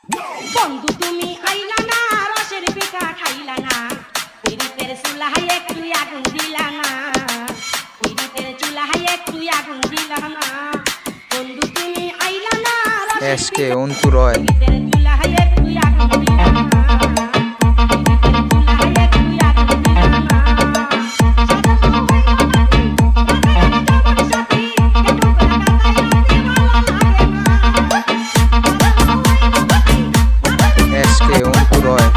বন্ধু তুমি আইলা না, রসের পিঠা খাইলা না, পিরিতের চুলায় একটু আগুন দিলা না, পিরিতের চুলায় একটু আগুন দিলা না। বন্ধু তুমি আইলা না, রসের এসকে অন্তরয় পিরিতের চুলায় একটু আগুন দিলা না, এসকে অন্তরয়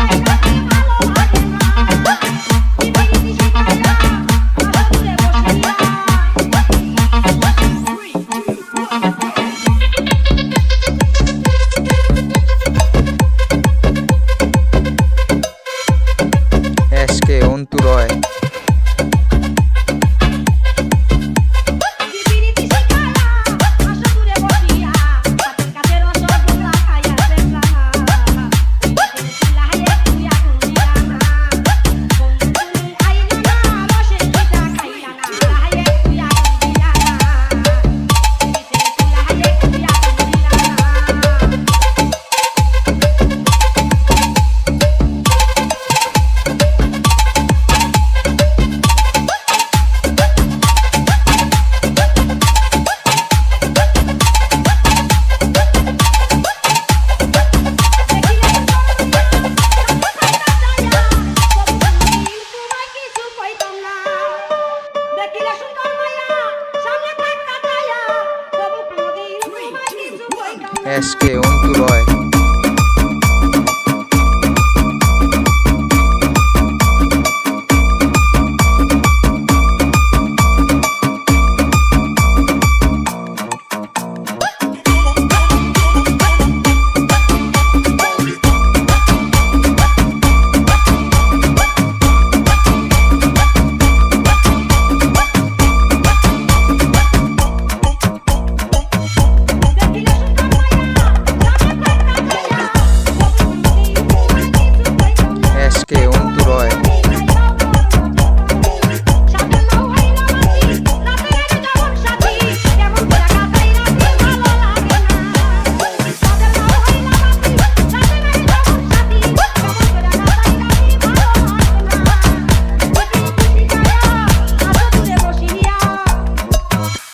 এসকে অন্তরয় এসকে অন্তরয়